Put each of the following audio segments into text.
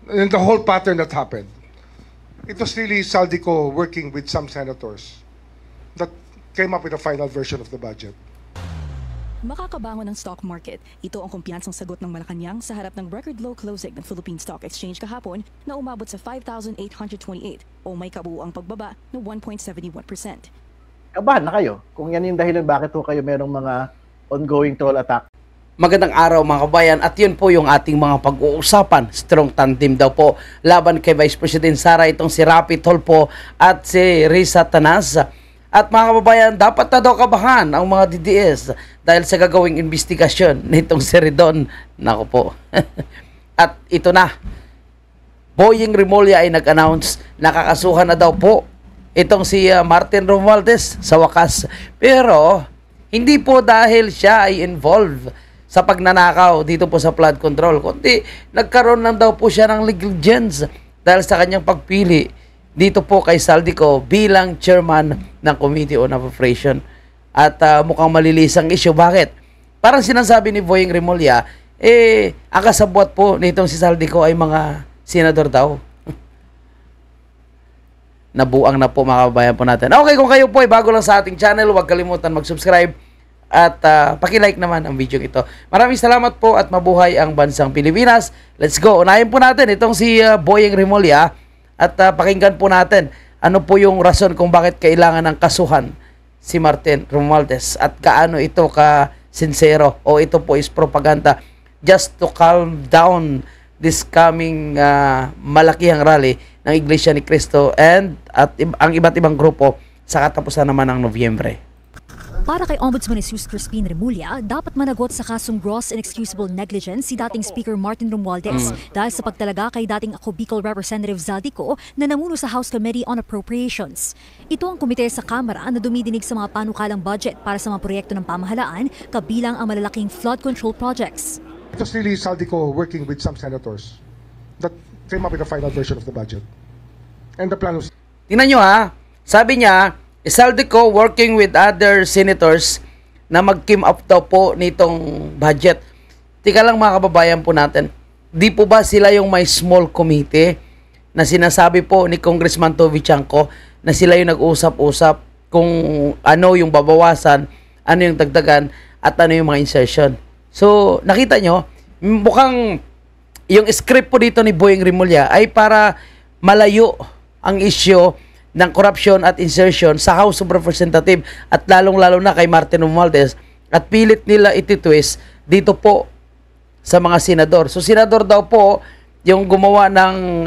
and the whole pattern that happened. It was really Saldico working with some senators that came up with a final version of the budget. Makakabangon ng stock market. Ito ang kumpiyansang sagot ng Malacanang sa harap ng record low closing ng Philippine Stock Exchange kahapon na umabot sa 5,828 o may kabuuang pagbaba na 1.71%. Kabahan na kayo kung yan yung dahilan bakit po kayo merong mga ongoing troll attack. Magandang araw mga kabayan, at yun po yung ating mga pag-uusapan. Strong tandem daw po laban kay Vice President Sara, itong si Rapi Tulfo at si Risa Tanas. At mga kababayan, dapat na daw kabahan ang mga DDS dahil sa gagawing investigasyon nitong si Ridon. Naku po. At ito na, Boying Rimulya ay nag-announce na kakasuhan na daw po itong si Martin Romualdez sa wakas. Pero hindi po dahil siya ay involved sa pagnanakaw dito po sa flood control, kundi nagkaroon lang daw po siya ng negligence dahil sa kanyang pagpili dito po kay Saldico bilang chairman ng Committee on Appropriation. At mukhang malilisang issue. Bakit? Parang sinasabi ni Boying Rimulya, ang kasabwat po nitong si Saldico ay mga senador daw. Nabuang na po mga kabayan po natin. Okay, kung kayo po ay bago lang sa ating channel, huwag kalimutan mag-subscribe at paki-like naman ang video ito. Maraming salamat po at mabuhay ang bansang Pilipinas. Let's go. Unahin po natin itong si Boying Rimulya at pakinggan po natin ano po yung rason kung bakit kailangan ng kasuhan si Martin Romualdez at kaano ito ka-sincero o ito po is propaganda just to calm down this coming malakihang rally ng Iglesia ni Cristo and at ang iba't ibang grupo sa katapusan naman ng Nobyembre. Para kay Ombudsman Jesus Crispin Rimulya, dapat managot sa kasong gross and excusable negligence si dating Speaker Martin Romualdez dahil sa pagtalaga kay dating Ako Bicol Representative Zaldico na namuno sa House Committee on Appropriations. Ito ang komite sa Kamara na dumidinig sa mga panukalang budget para sa mga proyekto ng pamahalaan, kabilang ang malalaking flood control projects. It was really Saldico working with some senators that came up with a final version of the budget. And the plan was... Tingnan nyo ha, sabi niya, Saldico working with other senators na mag-came up daw po nitong budget. Tika lang mga kababayan po natin, di po ba sila yung may small committee na sinasabi po ni Congressman Toby Chanco na sila yung nag-usap-usap kung ano yung babawasan, ano yung dagdagan, at ano yung mga insertion. So, nakita nyo, mukhang yung script po dito ni Boying Rimulya ay para malayo ang issue ng corruption at insertion sa House of Representatives at lalong-lalo na kay Martin Romualdez at pilit nila ititwist dito po sa mga senador. So, senador daw po yung gumawa ng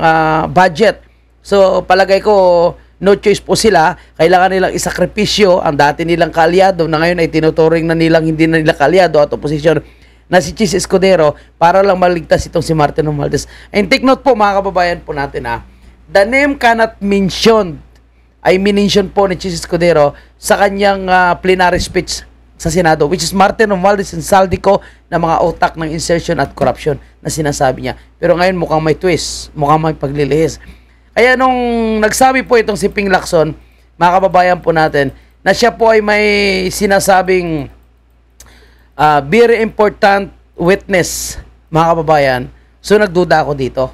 budget. So, palagay ko, no choice po sila. Kailangan nilang isakripisyo ang dati nilang kaalyado na ngayon ay tinuturing na nilang hindi na nila kaalyado at oposisyon na si Chis Escudero para lang maligtas itong si Martin Romualdez. And take note po mga kababayan po natin the name cannot mentioned ay minention po ni Chis Escudero sa kanyang plenary speech sa Senado, which is Martin Romualdez and Saldico na mga utak ng insertion at corruption na sinasabi niya. Pero ngayon mukhang may twist, mukhang may paglilihis. Kaya nung nagsabi po itong si Ping Lacson, mga kababayan po natin, na siya po ay may sinasabing very important witness, mga kababayan, so nagduda ako dito.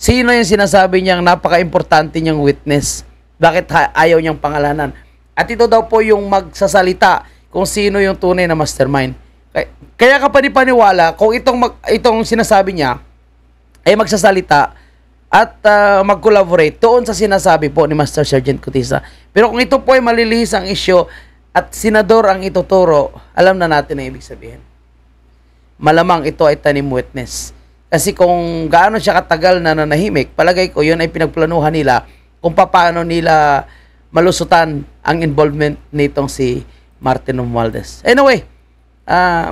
Sino yung sinasabi niyang napaka-importante niyang witness? Bakit ayaw niyang pangalanan? At ito daw po yung magsasalita kung sino yung tunay na mastermind. Kaya ka panipaniwala kung itong sinasabi niya ay magsasalita at mag-collaborate doon sa sinasabi po ni Master Sergeant Cutisa. Pero kung ito po ay malilihis ang issue at senador ang ituturo, alam na natin ang ibig sabihin. Malamang ito ay tanim witness. Kasi kung gaano siya katagal na nanahimik, palagay ko yun ay pinagplanuhan nila kung paano nila malusutan ang involvement nitong si Martin Romualdez. Anyway,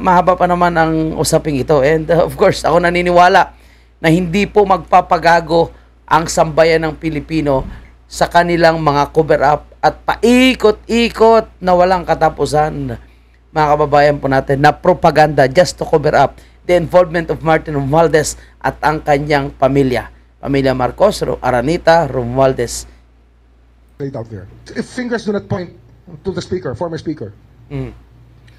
mahaba pa naman ang usaping ito. And of course, ako naniniwala na hindi po magpapagago ang sambayan ng Pilipino sa kanilang mga cover-up at paikot-ikot na walang katapusan, mga kababayan po natin, na propaganda just to cover up the involvement of Martin Romualdez at ang kanyang pamilya. Pamilya Marcos, Aranita, Romualdez. Laid out there. If fingers do not point to the speaker, former speaker,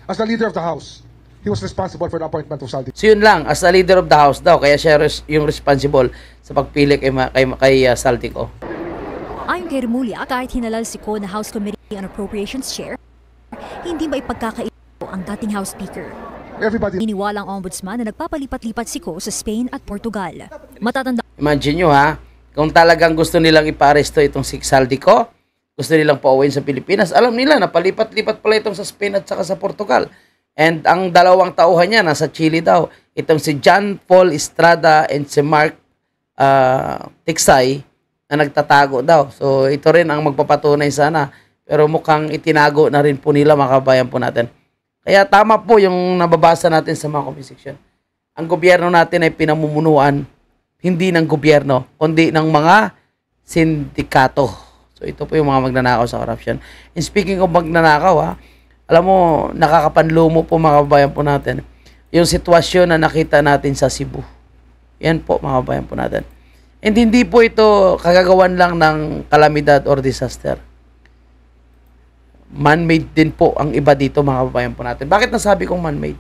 as the leader of the House, he was responsible for the appointment of Saldico. So yun lang, as a leader of the house daw, kaya siya yung responsible sa pagpili kay Saldico. Ayon kay Remulla, kahit hinalal si Ko na House Committee on Appropriations Chair, hindi ba ipagkakaito ang dating House Speaker. Everybody, Iniwala ang ombudsman na nagpapalipat-lipat si Ko sa Spain at Portugal. Matatanda Imagine nyo ha, kung talagang gusto nilang iparesto itong si Saldico, gusto nilang pauwiin sa Pilipinas, alam nila na palipat-lipat pala itong sa Spain at saka sa Portugal. And ang dalawang tauhan niya nasa Chile daw, itong si John Paul Estrada and si Mark Tiksay na nagtatago daw. So ito rin ang magpapatunay sana. Pero mukhang itinago na rin po nila, mga kabayan po natin. Kaya tama po yung nababasa natin sa mga comment section. Ang gobyerno natin ay pinamumunuan hindi ng gobyerno, kundi ng mga sindikato. So ito po yung mga magnanakaw sa corruption. And speaking of magnanakaw, alam mo, nakakapanlumo po mga kabayan po natin yung sitwasyon na nakita natin sa Cebu. Yan po mga kabayan po natin. And hindi po ito kagagawan lang ng kalamidad or disaster. Man-made din po ang iba dito mga kabayan po natin. Bakit nasabi kong man-made?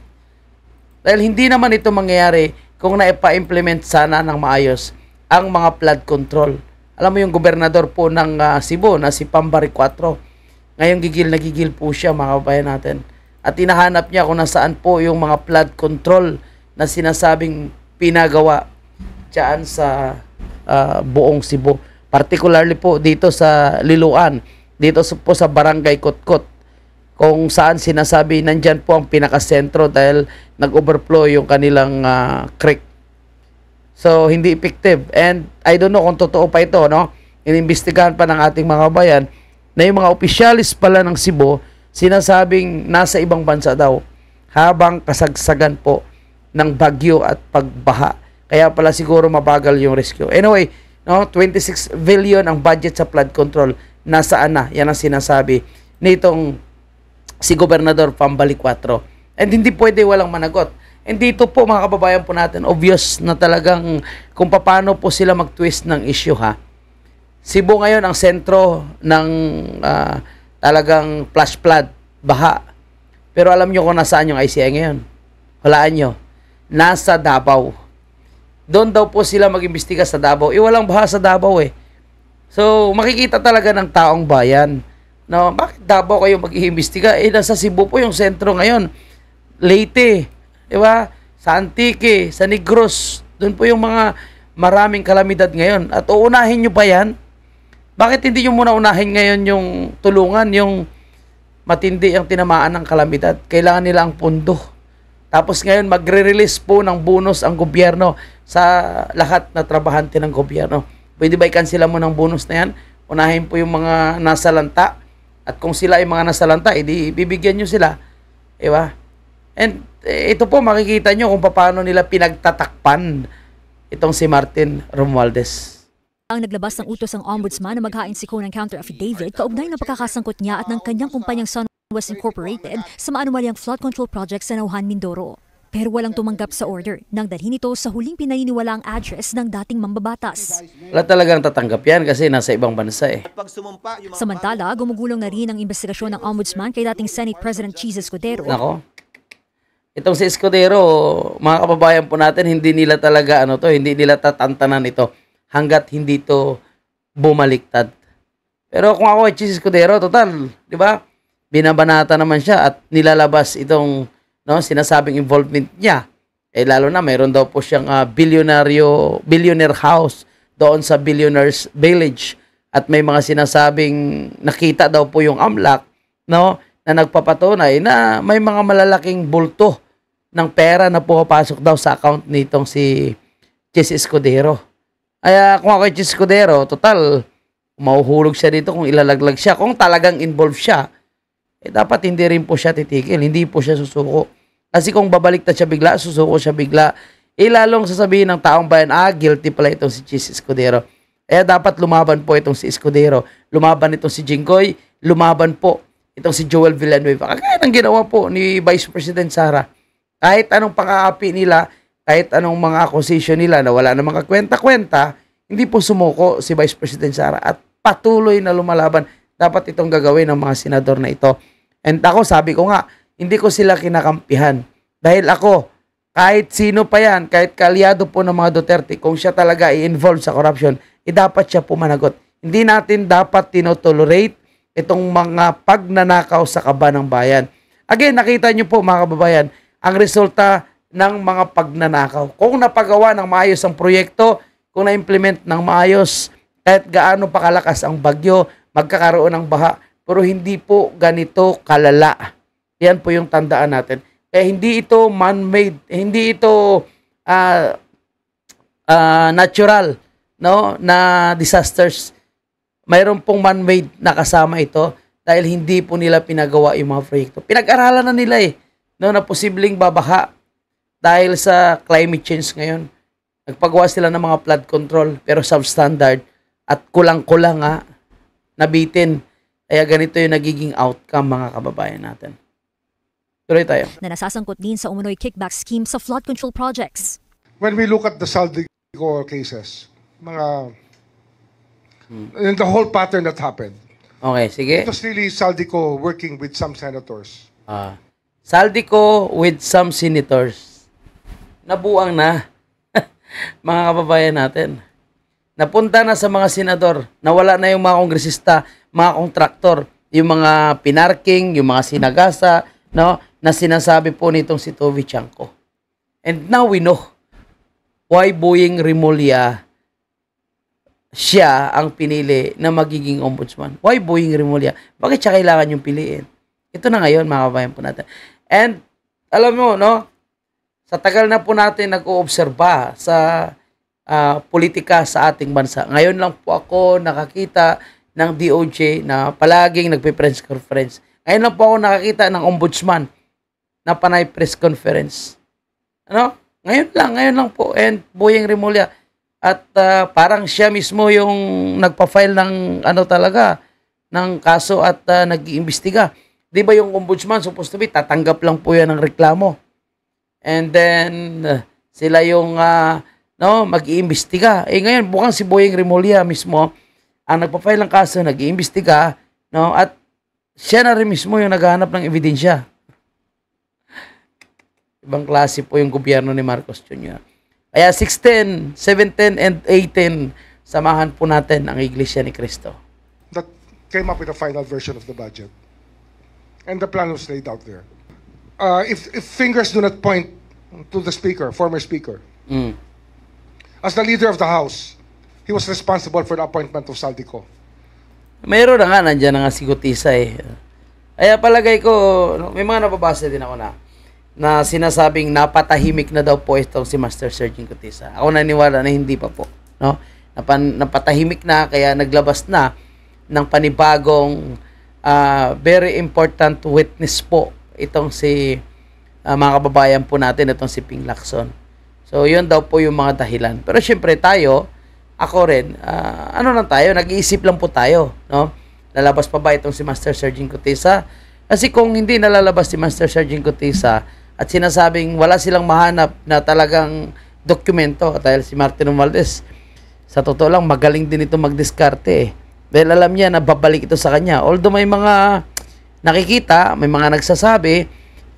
Dahil hindi naman ito mangyayari kung naipa-implement sana ng maayos ang mga flood control. Alam mo yung gobernador po ng Cebu na si Pambari 4, ngayon gigil na gigil po siya mga kabayan natin. At hinahanap niya kung nasaan po yung mga flood control na sinasabing pinagawa dyan sa buong Cebu. Particularly po dito sa Liloan, dito po sa Barangay Kotkot, kung saan sinasabi nandyan po ang pinakasentro dahil nag-overflow yung kanilang creek. So, hindi effective. And I don't know kung totoo pa ito, no? Inimbestigahan pa ng ating mga kabayan na yung mga opisyalis pala ng Cebu sinasabing nasa ibang bansa daw habang kasagsagan po ng bagyo at pagbaha. Kaya pala siguro mabagal yung rescue. Anyway, no, 26 billion ang budget sa flood control. Nasaan na? Yan ang sinasabi nitong si Gobernador Pambali 4. And hindi pwede walang managot. And dito po mga kababayan po natin, obvious na talagang kung paano po sila mag-twist ng issue ha. Cebu ngayon ang sentro ng talagang flash flood, baha. Pero alam nyo kung nasaan yung ICI ngayon? Walaan nyo. Nasa Davao. Doon daw po sila mag-imbestiga sa Davao. Walang baha sa Davao eh. So, makikita talaga ng taong bayan. No, bakit Davao kayo mag-iimbestiga? Nasa Cebu po yung sentro ngayon. Leyte, di ba? Sa Antique, sa Negros. Doon po yung mga maraming kalamidad ngayon. At uunahin nyo pa yan? Bakit hindi nyo muna unahin ngayon yung tulungan, yung matindi ang tinamaan ng kalamidad? Kailangan nila ang pundo. Tapos ngayon, magre-release po ng bonus ang gobyerno sa lahat na trabahante ng gobyerno. Pwede ba i-cancela mo ng bonus na yan? Unahin po yung mga nasa lanta. At kung sila ay mga nasa lanta, edi bibigyan nyo sila. Diba? And ito po, makikita nyo kung paano nila pinagtatakpan itong si Martin Romualdez. ang naglabas ng utos ang ombudsman na maghain si Ko ng counter affidavit kaugnay ng pagkakasangkot niya at ng kanyang kumpanyang SunWest Incorporated sa maanumalyang flood control project sa Nauhan, Mindoro. Pero walang tumanggap sa order nang dalhin ito sa huling pinaniniwalaang address ng dating mambabatas. Wala talagang tatanggap yan kasi nasa ibang bansa eh. Samantala, gumugulong na rin ang investigasyon ng ombudsman kay dating Senate President Cheese Escudero. Nako. Itong si Escudero, mga kababayan po natin, hindi nila talaga hindi nila tatantanan ito hanggat hindi to bumaliktad. Pero kung ako ay Cheese Escudero, total, di ba? Binabanata naman siya at nilalabas itong sinasabing involvement niya. Eh lalo na mayroon daw po siyang billionaire house doon sa Billionaires Village at may mga sinasabing nakita daw po yung AMLAC na nagpapatunay na may mga malalaking bulto ng pera na pumapasok daw sa account nitong si Cheese Escudero. Kaya kung ako ay Cheese Escudero, total mahuhulog siya dito kung ilalaglag siya. Kung talagang involved siya, dapat hindi rin po siya titigil, hindi po siya susuko. Kasi kung babaliktad siya bigla, susuko siya bigla, lalong sasabihin ng taong bayan, guilty pala itong si Cheese Escudero. Dapat lumaban po itong si Escudero, lumaban itong si Jinggoy, lumaban po itong si Joel Villanueva. Kaya nang ginawa po ni Vice President Sara. Kahit anong pang-aapi nila, kahit anong mga accusation nila na wala namang kakwenta-kwenta, hindi po sumuko si Vice President Sara at patuloy na lumalaban. Dapat itong gagawin ng mga senador na ito. And ako, sabi ko nga, hindi ko sila kinakampihan. Dahil ako, kahit sino pa yan, kahit kaalyado po ng mga Duterte, kung siya talaga i-involve sa corruption, dapat siya pumanagot. Hindi natin dapat tinotolerate itong mga pagnanakaw sa kaba ng bayan. Again, nakita niyo po mga kababayan, ang resulta ng mga pagnanakaw. Kung napagawa ng maayos ang proyekto, kung na-implement ng maayos, kahit gaano pa kalakas ang bagyo, magkakaroon ng baha, pero hindi po ganito kalala. Yan po yung tandaan natin. Kaya hindi ito man-made, hindi ito natural, no, na disasters. Mayroon pong man-made na kasama ito dahil hindi po nila pinagawa yung mga proyekto. Pinag-aralan na nila no, na posibleng babaha dahil sa climate change ngayon. Nagpagawa sila ng mga flood control pero substandard at kulang-kulang nabitin. Kaya ganito yung nagiging outcome mga kababayan natin. Tuloy tayo. Na nasasangkot din sa umunoy kickback scheme sa flood control projects. When we look at the Saldico cases, and the whole pattern that happened, Okay, sige. it was really Saldico working with some senators. Saldico with some senators. Nabuang na. Mga kababayan natin. Napunta na sa mga senador. Nawala na yung mga kongresista, mga kontraktor, yung mga pinarking, yung mga sinagasa, no, na sinasabi po nitong si Toby Chanco. And now we know why Boying Rimulya siya ang pinili na magiging ombudsman. Why Boying Rimulya? Bakit siya kailangan yung piliin? Ito na ngayon, mga kabayan po natin. And, alam mo, no, sa tagal na po natin nag-oobserba sa politika sa ating bansa. Ngayon lang po ako nakakita ng DOJ na palaging nagpe-press conference. Ngayon lang po ako nakakita ng ombudsman na panay press conference. Ano? Ngayon lang po. And Boying Rimulya. At parang siya mismo yung nagpa-file ng talaga, ng kaso at nag-iimbestiga. Di ba yung ombudsman, supposed to be, tatanggap lang po yan ng reklamo. And then, sila yung mag-iimbestiga. Ngayon, bukang si Boying Rimulya mismo, ang nagpa-file ng kaso, nag-iimbestiga, no? At siya na rin mismo yung naghahanap ng ebidensya. Ibang klase po yung gobyerno ni Marcos Jr. Kaya 16, 17, and 18, samahan po natin ang Iglesia ni Cristo. That came up with a final version of the budget. And the plan was laid out there. If fingers do not point to the speaker, former speaker, as the leader of the House, he was responsible for the appointment of Saldico. Mayroon na nga, nandiyan na nga si Gutisa Kaya palagay ko, may mga nababasa din ako na sinasabing napatahimik na daw po itong si Master Sergeant Gutisa. Ako naniwala na hindi pa po. No? Napatahimik na, kaya naglabas na ng panibagong very important witness po itong si mga kababayan po natin, itong si Ping Lacson. So, yun daw po yung mga dahilan. Pero syempre tayo, ako rin, lang tayo, nag-iisip lang po tayo. No? Lalabas pa ba itong si Master Sergeant Gutisa? Kasi kung hindi nalalabas si Master Sergeant Gutisa, at sinasabing wala silang mahanap na talagang dokumento dahil si Martin Romualdez, sa totoo lang, magaling din ito magdiskarte Dahil alam niya na babalik ito sa kanya. Although may mga nakikita, may mga nagsasabi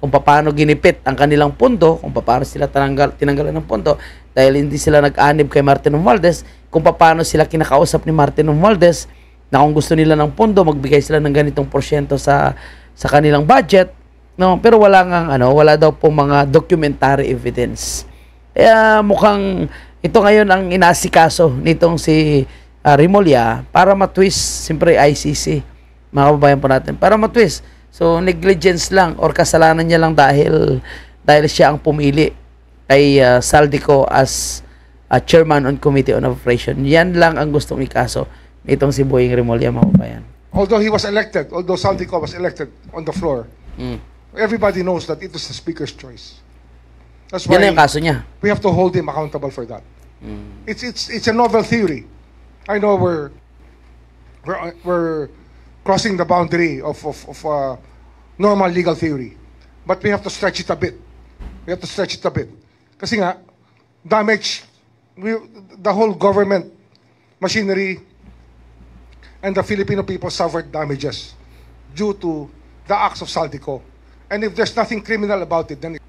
kung paano ginipit ang kanilang pondo, kung paano sila tinanggalan ng pondo dahil hindi sila nag-anib kay Martin Romualdez, kung paano sila kinakausap ni Martin Romualdez na kung gusto nila ng pondo, magbigay sila ng ganitong porsyento sa kanilang budget. No, pero wala daw po mga documentary evidence. Kaya mukhang ito ngayon ang inasikaso nitong si Rimulya para matwist, siyempre ICC, mga kababayan po natin, para matwist. So negligence lang or kasalanan niya lang dahil siya ang pumili kay Saldico as chairman on Committee on Operation. Yan lang ang gustong ikaso nitong si Boying Rimulya, mga kababayan. Although Saldico was elected on the floor, everybody knows that it was the Speaker's choice. That's why yan yung kaso niya. We have to hold him accountable for that. It's a novel theory. I know we're crossing the boundary of normal legal theory, but we have to stretch it a bit. Kasi nga, the whole government machinery and the Filipino people suffered damages due to the acts of Saldico. And if there's nothing criminal about it, then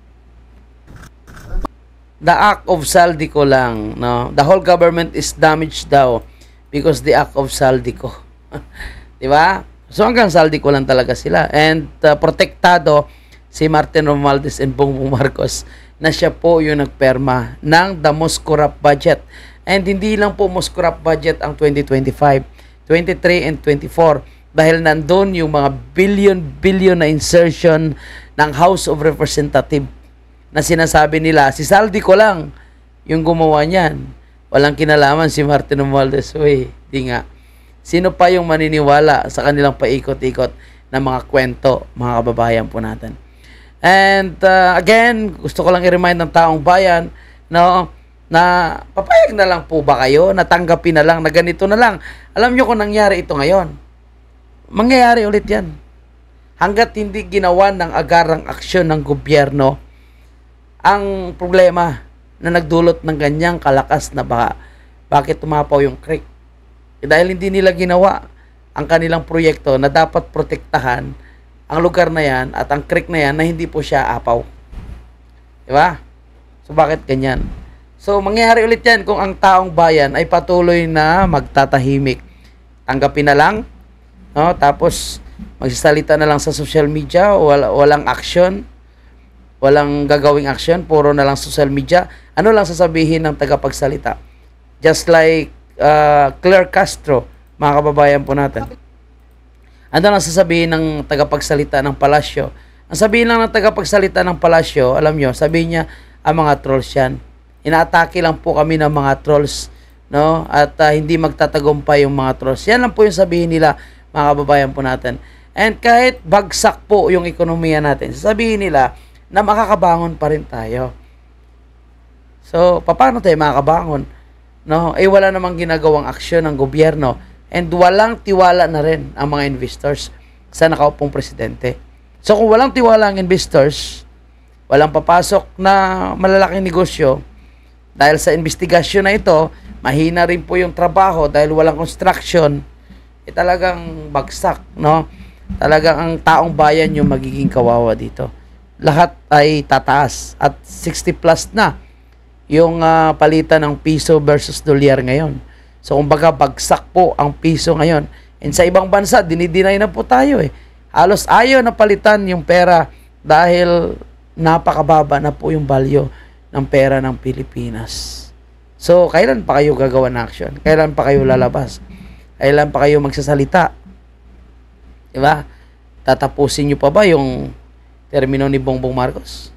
the act of Saldico lang, no? The whole government is damaged daw because the act of Saldico. 'Di ba? So hanggang Saldico lang talaga sila. And protektado si Martin Romualdez and Bongbong Marcos na siya po yung nagperma ng the most corrupt budget. And hindi lang po most corrupt budget ang 2025, 23 and 24 dahil nandun yung mga billion na insertion ng House of Representatives na sinasabi nila, si Saldico lang yung gumawa niyan. Walang kinalaman si Martin Romualdez. Uy, di nga. Sino pa yung maniniwala sa kanilang paikot-ikot na mga kwento, mga kababayan po natin? And again, gusto ko lang i-remind ng taong bayan, no, na papayag na lang po ba kayo, natanggapin na lang, na ganito na lang. Alam nyo kung nangyari ito ngayon, mangyayari ulit yan. Hanggat hindi ginawa ng agarang aksyon ng gobyerno ang problema na nagdulot ng ganyang kalakas na baha. Bakit tumapaw yung creek? Dahil hindi nila ginawa ang kanilang proyekto na dapat protektahan ang lugar na yan at ang creek na yan na hindi po siya apaw. Diba? So bakit ganyan? So mangyayari ulit yan kung ang taong bayan ay patuloy na magtatahimik. Tanggapin na lang, no? Tapos magsasalita na lang sa social media, walang action, walang gagawing action, puro na lang social media. Ano lang sasabihin ng tagapagsalita? Just like Claire Castro, mga kababayan po natin. Ano lang sasabihin ng tagapagsalita ng palasyo? Ang sabihin lang ng tagapagsalita ng palasyo, alam nyo, sabihin niya, ang mga trolls yan. Inaatake lang po kami ng mga trolls, no? At hindi magtatagumpay yung mga trolls. Yan lang po yung sabihin nila, mga kababayan po natin. And kahit bagsak po yung ekonomiya natin, sasabihin nila na makakabangon pa rin tayo. So, paano tayo makakabangon? No? Eh, wala namang ginagawang aksyon ng gobyerno. And walang tiwala na rin ang mga investors sa nakaupong presidente. So kung walang tiwala ang investors, walang papasok na malalaking negosyo, dahil sa investigasyon na ito, mahina rin po yung trabaho dahil walang construction, talagang bagsak, no? Talagang ang taong bayan yung magiging kawawa dito. Lahat ay tataas at 60 plus na yung palitan ng piso versus dolyar ngayon. So, kumbaga, bagsak po ang piso ngayon. And sa ibang bansa, dinidinay na po tayo eh. Halos ayaw na palitan yung pera dahil napakababa na po yung value ng pera ng Pilipinas. So, kailan pa kayo gagawa ng action? Kailan pa kayo lalabas? Kailan pa kayo magsasalita? Diba? Tatapusin nyo pa ba yung termino ni Bongbong Marcos?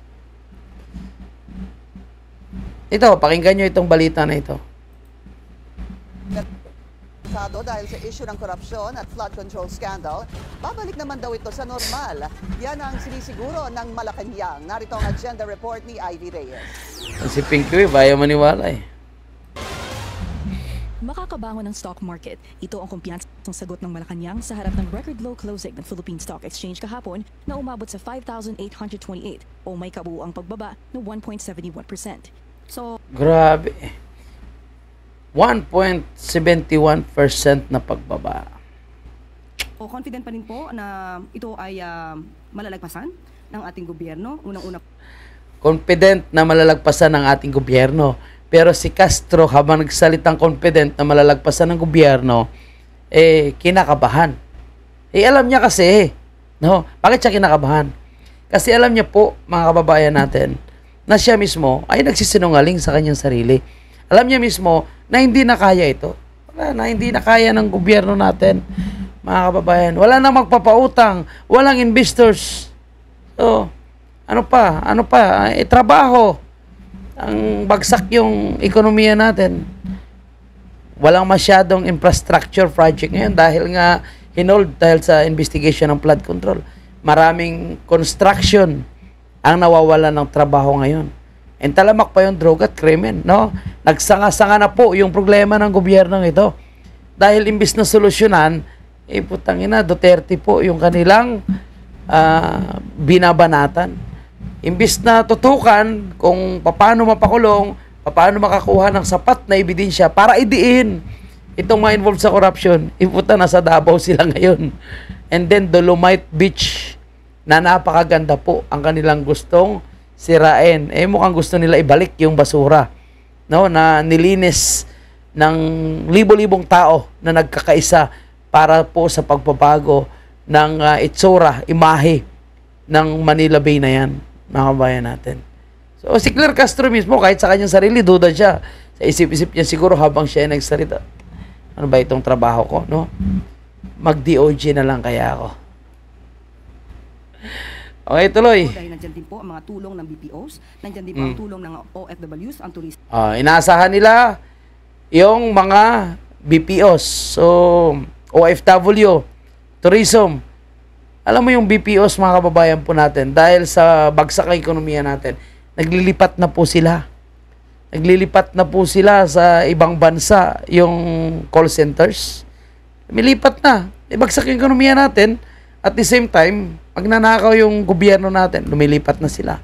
Ito, pakinggan nyo itong balita na ito. Dahil sa issue ng korupsyon at flood control scandal, babalik naman daw ito sa normal. Yan ang sinisiguro ng Malacanang. Narito ang agenda report ni Ivy Reyes. Si Pinky, ayaw maniwala eh. Makakabangon ng stock market. Ito ang kumpiyansang sagot ng Malacanang sa harap ng record low closing ng Philippine Stock Exchange kahapon na umabot sa 5,828 o may kabuuang pagbaba ng 1.71%. So, grabe. 1.71% na pagbaba. O confident pa rin po na ito ay malalagpasan ng ating gobyerno. Unang-una, confident na malalagpasan ng ating gobyerno. Pero si Castro, habang nagsalitang confident na malalagpasan ng gobyerno, kinakabahan. Alam niya kasi, no? Bakit siya kinakabahan? Kasi alam niya po, mga kababayan natin, na siya mismo ay nagsisinungaling sa kanyang sarili. Alam niya mismo na hindi na kaya ito. Wala na, hindi na kaya ng gobyerno natin, mga kababayan. Wala na magpapautang, walang investors. So, ano pa? Trabaho. Ang bagsak yung ekonomiya natin. Walang masyadong infrastructure project ngayon dahil nga hinold dahil sa investigation ng flood control. Maraming construction ang nawawalan ng trabaho ngayon. And talamak pa yung droga at krimen, no? Nagsanga-sanga na po yung problema ng gobyernong ito. Dahil imbis na solusyonan, putang ina, Duterte po yung kanilang binabanatan. Imbis na tutukan kung paano mapakulong, paano makakuha ng sapat na ebidensya para idiin itong mga involved sa corruption, iputa na sa Davao sila ngayon. And then Dolomite Beach, na napakaganda po ang kanilang gustong sirain. Mukhang gusto nila ibalik yung basura, no, na nilinis ng libo-libong tao na nagkakaisa para po sa pagbabago ng itsura, imahe ng Manila Bay na yan, mga kabayan natin. So, si Claire Castro mismo, kahit sa kanyang sarili, duda siya. Sa isip-isip niya siguro habang siya ay nagsalita. Ano ba itong trabaho ko, no? Mag-DOJ na lang kaya ako. Okay, tuloy. Dahil nandyan din po ang mga tulong ng BPOs, nandyan din po ang tulong ng OFWs, ang turist. Inaasahan nila yung mga BPOs. So, OFW, tourism. Alam mo yung BPOs, mga kababayan po natin, dahil sa bagsak ng ekonomiya natin, naglilipat na po sila. Naglilipat na po sila sa ibang bansa, yung call centers. Lumilipat na. Bagsak yung ekonomiya natin. At the same time, magnanakaw yung gobyerno natin, lumilipat na sila.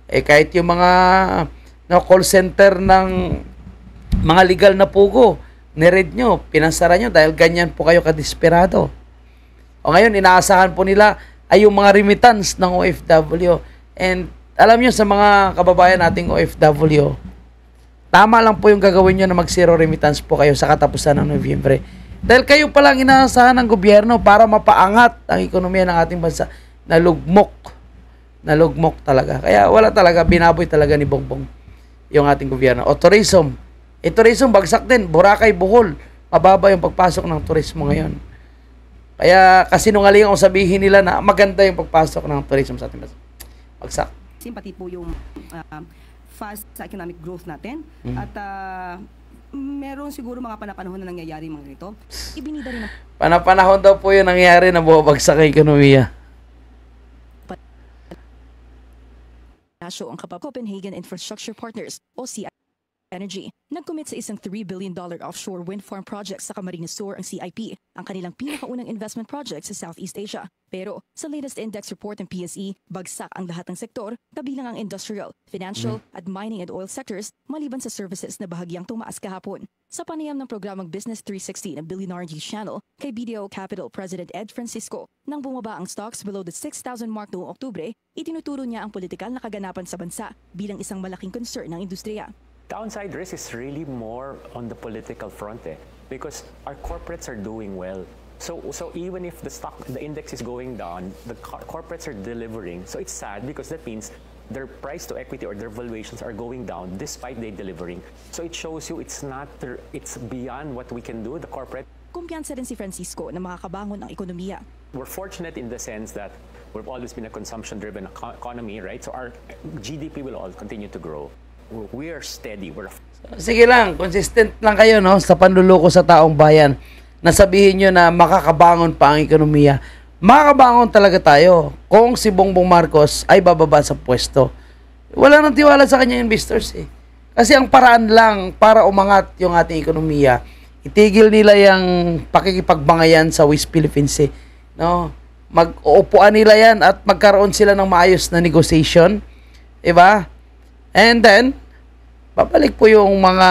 Kahit yung mga call center ng mga legal na pugo, niread nyo, pinansara nyo dahil ganyan po kayo kadesperado. O ngayon, inaasahan po nila ay yung mga remittance ng OFW. And alam nyo sa mga kababayan nating OFW, tama lang po yung gagawin nyo na mag-zero remittance po kayo sa katapusan ng Nobyembre. Dahil kayo palang inaasahan ng gobyerno para mapaangat ang ekonomiya ng ating bansa. Nalugmok. Nalugmok talaga. Kaya wala talaga, binaboy talaga ni Bongbong yung ating gobyerno. O tourism. Tourism, bagsak din. Boracay, Bohol. Mababa yung pagpasok ng turismo ngayon. Kaya kasinungalingan kung sabihin nila na maganda yung pagpasok ng tourism sa ating bansa. Bagsak. Simpati po yung fast sa economic growth natin. At meron siguro mga panapanahon na nangyayari mga ganito. Ibinida rin ng Panapanahon daw po yung nangyari na bumabagsak ang ekonomiya. Nasyo ang Copenhagen Infrastructure Partners o CIP Energy. Nag-commit sa isang $3 billion offshore wind farm project sa Camarines Sur ang CIP, ang kanilang pinakaunang investment project sa Southeast Asia. Pero sa latest index report ng PSE, bagsak ang lahat ng sektor, kabilang ang industrial, financial at mining and oil sectors, maliban sa services na bahagyang tumaas kahapon. Sa panayam ng programang Business 360 ng Billionaire News Channel kay BDO Capital President Ed Francisco, nang bumaba ang stocks below the 6,000 mark noong Oktubre, itinuturo niya ang politikal na kaganapan sa bansa bilang isang malaking concern ng industriya. Downside risk is really more on the political front, because our corporates are doing well. So even if the index is going down, the corporates are delivering. So it's sad because that means their price to equity or their valuations are going down despite they delivering. So it shows you it's beyond what we can do, the corporate. Kumpiyansa rin si Francisco na makakabangon ang ekonomiya. We're fortunate in the sense that we've always been a consumption-driven economy, right? So our GDP will all continue to grow. We are steady. Sige lang, consistent lang kayo, no, sa panluloko sa taong bayan. Nasabihin nyo na makakabangon pa ang ekonomiya. Makakabangon talaga tayo kung si Bongbong Marcos ay bababa sa pwesto. Wala nang tiwala sa kanyang investors Kasi ang paraan lang para umangat yung ating ekonomiya, itigil nila yung pakikipagbangayan sa West Philippines no? Mag-uupuan nila yan at magkaroon sila ng maayos na negotiation. Diba? And then, babalik po yung mga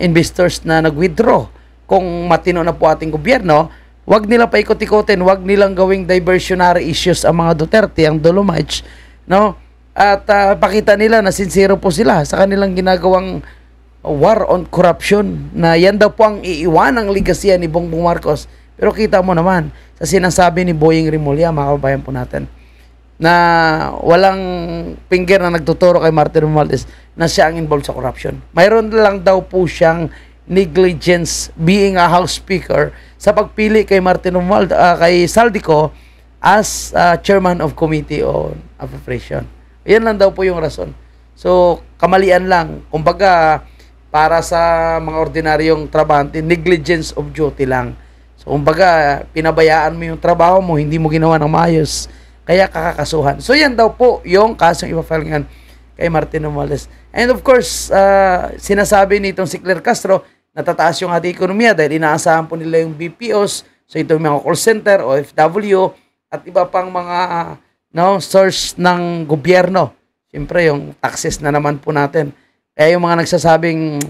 investors na nag-withdraw. Kung matino na po ating gobyerno, wag nila paikot-ikotin, wag nilang gawing diversionary issues ang mga Duterte, ang Dolomites, no? At pakita nila na sincero po sila sa kanilang ginagawang war on corruption, na yan daw po ang iiwanang ligasiya ni Bongbong Marcos. Pero kita mo naman, sa sinasabi ni Boying Rimulya, mga kababayan po natin, na walang finger na nagtuturo kay Martin Romualdez na siya ang involved sa corruption. Mayroon lang daw po siyang negligence being a House Speaker sa pagpili kay Martin Romualdez, kay Saldico as Chairman of Committee on Appropriation. Yan lang daw po yung rason. So, kamalian lang. Kumbaga, para sa mga ordinaryong trabahante, negligence of duty lang. So, kumbaga, pinabayaan mo yung trabaho mo, hindi mo ginawa ng maayos. Kaya kakakasuhan. So yan daw po yung kasong ipafile ngayon kay Martin Romualdez. And of course, sinasabi nitong si Claire Castro, natataas yung ating ekonomiya dahil inaasahan po nila yung BPOs, so itong mga call center, OFW, at iba pang mga source ng gobyerno. Siyempre, yung taxes na naman po natin. Kaya yung mga nagsasabing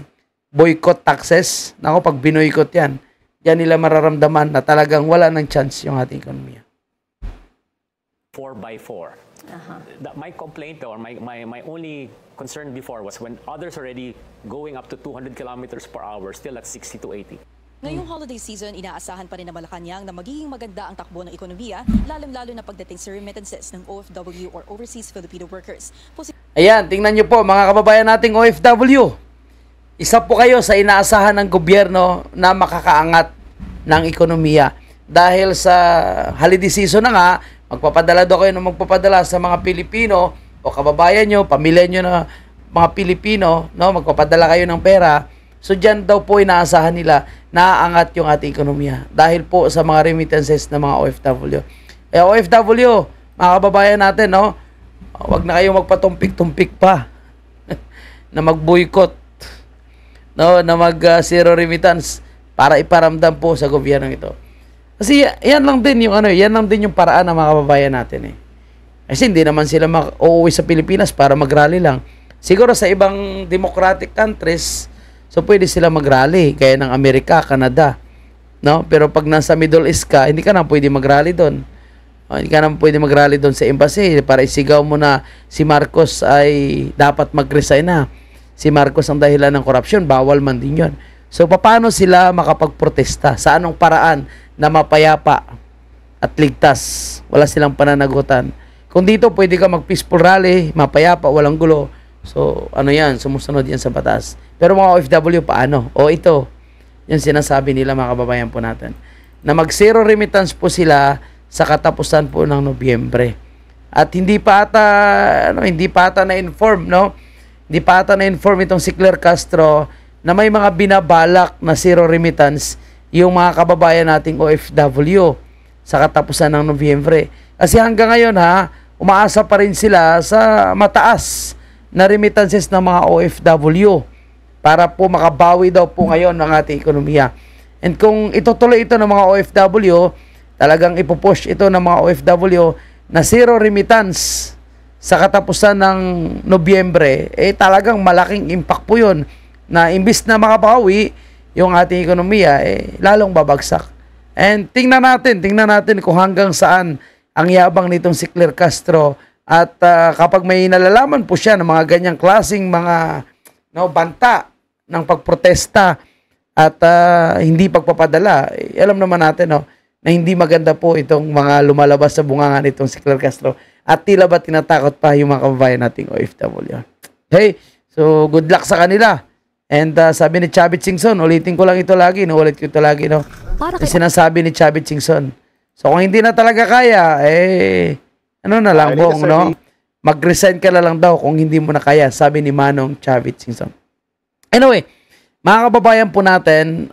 boycott taxes, pag binoycott yan, yan nila mararamdaman na talagang wala ng chance yung ating ekonomiya. 4x4. My complaint or my only concern before was when others already going up to 200 kilometers per hour, still at 60 to 80. Ngayong holiday season, inaasahan pa rin ng Malacanang na magiging maganda ang takbo ng ekonomiya, lalong-lalo na pagdating sa remittances ng OFW or Overseas Filipino Workers. Ayan, tingnan nyo po mga kababayan nating OFW. Isa po kayo sa inaasahan ng gobyerno na makakaangat ng ekonomiya. Dahil sa holiday season na nga, magpapadala daw kayo ng magpapadala sa mga Pilipino o kababayan nyo, pamilya nyo na mga Pilipino, no? Magpapadala kayo ng pera. So dyan daw po inaasahan nila na aangat yung ating ekonomiya. Dahil po sa mga remittances ng mga OFW. OFW, mga kababayan natin, no? Huwag na kayong magpatumpik-tumpik pa na mag-boycott, no, na mag-zero remittance para iparamdam po sa gobyerno ito. Kasi yan lang din yung yan lang din yung paraan ng mga kababayan natin eh. Kasi hindi naman sila uuwi sa Pilipinas para mag-rally lang. Siguro sa ibang democratic countries, so pwede sila mag-rally gaya ng Amerika, Canada, no? Pero pag nasa Middle East ka, hindi ka na pwede mag-rally doon. Hindi ka naman pwede mag-rally doon sa embassy para isigaw mo na si Marcos ay dapat mag-resign na. Si Marcos ang dahilan ng korupsyon, bawal man din yun. So, paano sila makapagprotesta? Sa anong paraan na mapayapa at ligtas? Wala silang pananagutan. Kung dito, pwede ka mag-peaceful rally, mapayapa, walang gulo. So, sumusunod yan sa batas. Pero mga OFW, paano? O ito, yung sinasabi nila mga kababayan po natin, na mag-zero remittance po sila sa katapusan po ng Nobyembre. At hindi pa ata na-inform, no? Hindi pa ata na-inform itong si Claire Castro na may mga binabalak na zero remittance yung mga kababayan nating OFW sa katapusan ng Nobyembre. Kasi hanggang ngayon umaasa pa rin sila sa mataas na remittances ng mga OFW para po makabawi daw po ngayon ng ating ekonomiya. And kung itutuloy ito ng mga OFW, talagang ipupush ito ng mga OFW na zero remittance sa katapusan ng Nobyembre, talagang malaking impact po yun na imbis na makabawi yung ating ekonomiya, lalong babagsak. And tingnan natin kung hanggang saan ang yabang nitong si Claire Castro at kapag may nalalaman po siya ng mga ganyang klaseng mga banta ng pagprotesta at hindi pagpapadala, alam naman natin na hindi maganda po itong mga lumalabas sa bungangan nitong si Claire Castro at tila ba tinatakot pa yung mga kababayan nating OFW. Hey, so good luck sa kanila. And sabi ni Chavit Singson, ulitin ko lang ito lagi, ulit ko ito lagi, no? Sinasabi ni Chavit Singson. So kung hindi na talaga kaya, na lang buong, no? Mag-resign ka na lang daw kung hindi mo na kaya, sabi ni Manong Chavit Singson. Anyway, mga kababayan po natin,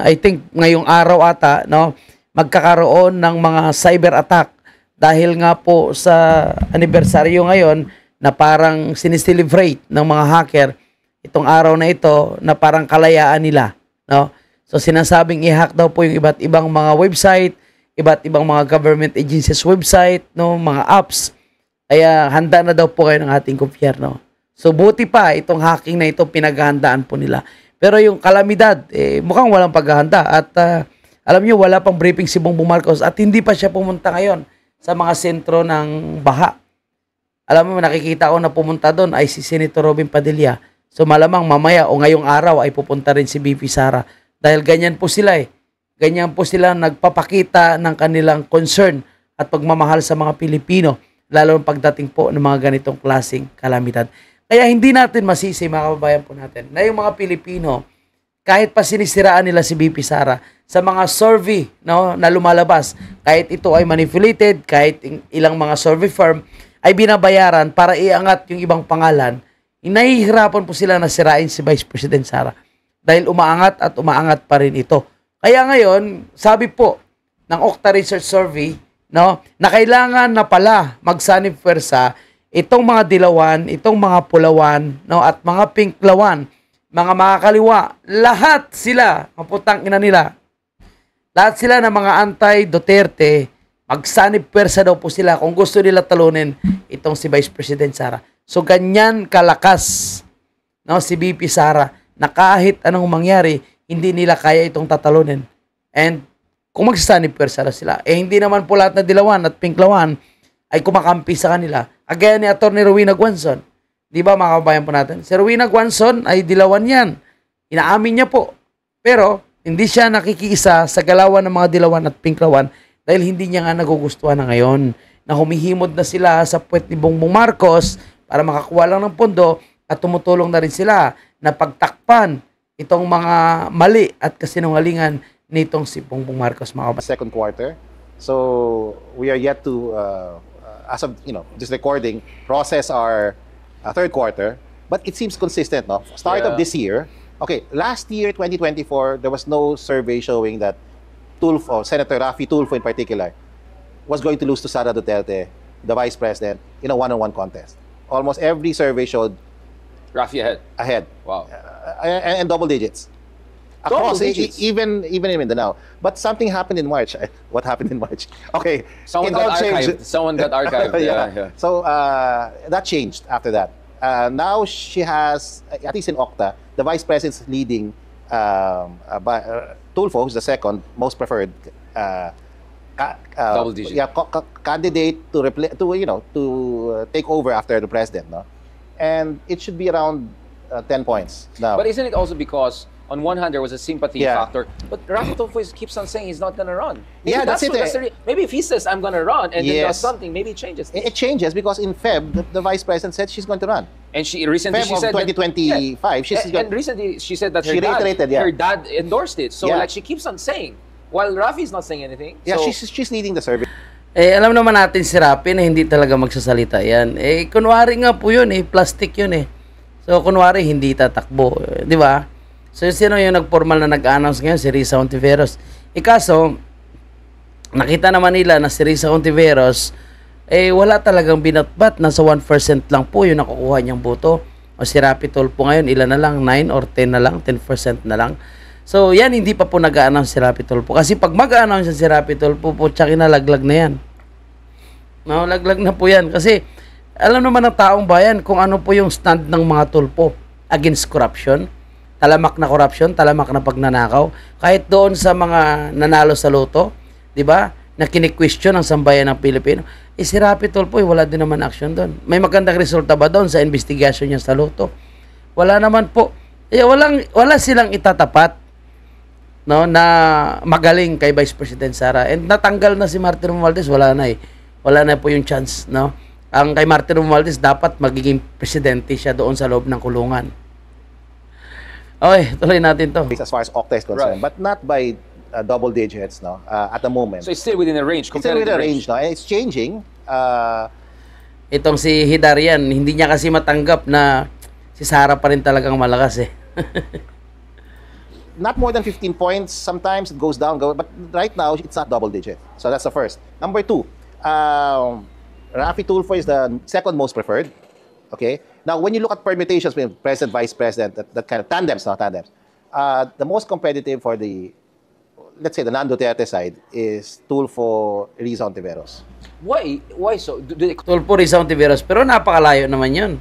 I think ngayong araw ata, no, magkakaroon ng mga cyber attack dahil nga po sa anibersaryo ngayon na parang siniselebrate ng mga hacker itong araw na ito na parang kalayaan nila, no? So sinasabing i-hack daw po yung iba't ibang mga website, iba't ibang mga government agencies website, no, mga apps. Kaya handa na daw po kayo ng ating gobyerno. So buti pa itong hacking na ito pinaghahandaan po nila. Pero yung kalamidad, mukhang walang paghahanda at alam niyo, wala pang briefing si Bongbong Marcos at hindi pa siya pumunta ngayon sa mga sentro ng baha. Alam mo, nakikita ko na pumunta doon ay si Senator Robin Padilla. So malamang mamaya o ngayong araw ay pupunta rin si BP Sara. Dahil ganyan po sila Ganyan po sila nagpapakita ng kanilang concern at pagmamahal sa mga Pilipino, lalo pagdating po ng mga ganitong klaseng kalamidad. Kaya hindi natin masisi, mga kababayan po natin, na yung mga Pilipino, kahit pa sinisiraan nila si BP Sara sa mga survey, no, na lumalabas, kahit ito ay manipulated, kahit ilang mga survey firm ay binabayaran para iangat yung ibang pangalan, nahihirapan po sila na sirain si Vice President Sara dahil umaangat at umaangat pa rin ito. Kaya ngayon, sabi po ng Okta Research Survey, no, na kailangan na pala magsanib pwersa itong mga dilawan, itong mga pulawan, no, at mga pinklawan, mga makakaliwa, lahat sila, maputang ina nila, lahat sila ng mga anti-Duterte, magsanib pwersa daw po sila kung gusto nila talunin itong si Vice President Sara. So ganyan kalakas, no, si BP Sara na kahit anong mangyari, hindi nila kaya itong tatalunin. And kung magsasanib pwersa na sila, hindi naman po lahat na dilawan at pinklawan ay kumakampi sa kanila. Kagaya ni Atty. Rowena Guanzon. Di ba mga kabayan po natin? Si Rowena Guanzon ay dilawan yan. Inaamin niya po. Pero hindi siya nakikiisa sa galawan ng mga dilawan at pinklawan dahil hindi niya nga nagugustuhan na ngayon na humihimod na sila sa puwet ni Bongbong Marcos para makakuha lang ng pondo at tumutulong na rin sila na pagtakpan itong mga mali at kasinungalingan nitong si Bongbong Marcos, mga kabayan. Second quarter. So we are yet to, as of this recording, process our third quarter. But it seems consistent, no? Start of this year. Okay, last year, 2024, there was no survey showing that Tulfo, Senator Raffy Tulfo in particular, was going to lose to Sara Duterte, the vice president, in a one-on-one contest. Almost every survey showed Raffy ahead. Wow. And double digits. Double Across, digits. even in Mindanao. But something happened in March. What happened in March? Okay. Someone it got all changed. archived. Someone got archived. Yeah. So that changed after that. Now she has, at least in Okta, the vice president's leading Tulfo, who's the second most preferred Double digit. candidate to take over after the president, no? And it should be around 10 points now. But isn't it also because on one hand there was a sympathy Yeah. factor, but Raffy Tulfo keeps on saying he's not gonna run. Maybe Yeah, that's it, maybe if he says I'm gonna run and then does Yes. something, maybe it changes. It changes because in Feb, the vice president said she's going to run. And she recently Feb she of said 2025, she's and going- recently she said that She reiterated, yeah. her dad endorsed it. So Yeah. like she keeps on saying, while Raffy's not saying anything. Yeah, so, she's leading the survey. Alam naman natin si Raffy na hindi talaga magsasalita yan. Kunwari nga po yun plastic yun So, kunwari hindi tatakbo, di ba? So, sino yung nag-formal na nag-announce ngayon? Si Risa Hontiveros. Kaso, nakita naman nila na si Risa Hontiveros, wala talagang binatbat. Nasa 1% lang po yung nakukuha niyang boto. O si Raffy Tulfo ngayon, ilan na lang? 9 or 10 na lang? 10% na lang? So, yan, hindi pa po nag-a-announce si Raffy Tulfo. Kasi pag mag-a-announce si Raffy Tulfo, po, tsaka nalaglag na yan. No, laglag na po yan. Kasi, alam naman ng taong bayan kung ano po yung stand ng mga Tulfo against corruption. Talamak na corruption, talamak na pagnanakaw. Kahit doon sa mga nanalo sa loto, di ba? Na kini-question ang sambayan ng Pilipino. Si Raffy Tulfo, wala din naman action doon. May magandang resulta ba doon sa investigation niya sa loto? Wala naman po. Wala silang itatapat, no, na magaling kay Vice President Sara. And natanggal na si Martin Romualdez, wala na Wala na po yung chance, no? Ang kay Martin Romualdez dapat magiging presidente siya doon sa loob ng kulungan. Okay, tuloy natin to. As far as Okta is concerned, Right. but not by double digits, no? At the moment. so it's still within a range, It's still within competitive a range, no? And it's changing. Itong si Hidarian, hindi niya kasi matanggap na si Sara pa rin talagang malakas Not more than 15 points. Sometimes it goes down, but right now it's not double digit. So that's the first. Number two, Raffy Tulfo is the second most preferred. Okay. Now, when you look at permutations with president, vice president, that kind of tandems, the most competitive for the, let's say, the non-Duterte side is Tulfo, Risa Hontiveros. Why so? Tulfo, Risa Hontiveros, pero napakalayo naman yun.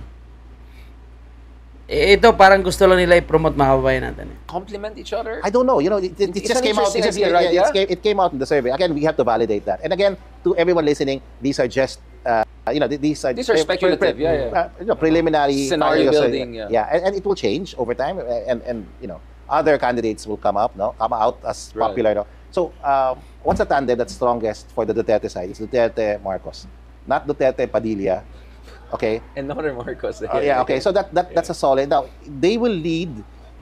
Ito parang gusto lang nila i-promote mga kababayan natin. Complement each other? I don't know. It It's just an came out. interesting idea, right? It came out in the survey. Again, we have to validate that. And again, to everyone listening, these are just, these are speculative. preliminary Scenario scenarios. building, yeah. And it will change over time. And other candidates will come out as Right. popular. No? So, what's the tandem that's strongest for the Duterte side? It's Duterte Marcos, not Duterte Padilla. Okay. And Nora Marcos. Okay. So that's a solid. Now they will lead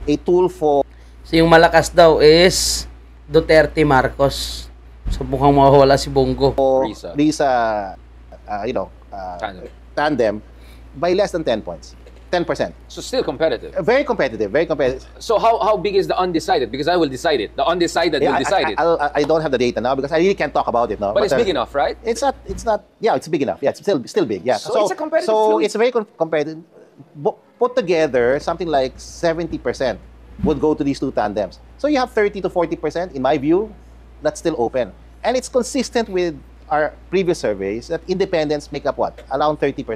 a tool for. So yung malakas daw is Duterte Marcos. So mukhang mawawala si Bongo. Risa. Tandem by less than 10 points. 10%. So still competitive. Very competitive. Very competitive. So how big is the undecided? Because I will decide it. The undecided will decide it. I don't have the data now because I really can't talk about it now. But it's big enough, right? It's not. Yeah, it's big enough. Yeah, it's still big. Yeah. So it's a competitive So fluid. it's very competitive. Put together, something like 70% would go to these two tandems. So you have 30 to 40%, in my view, that's still open. And it's consistent with our previous surveys that independents make up what? Around 30%.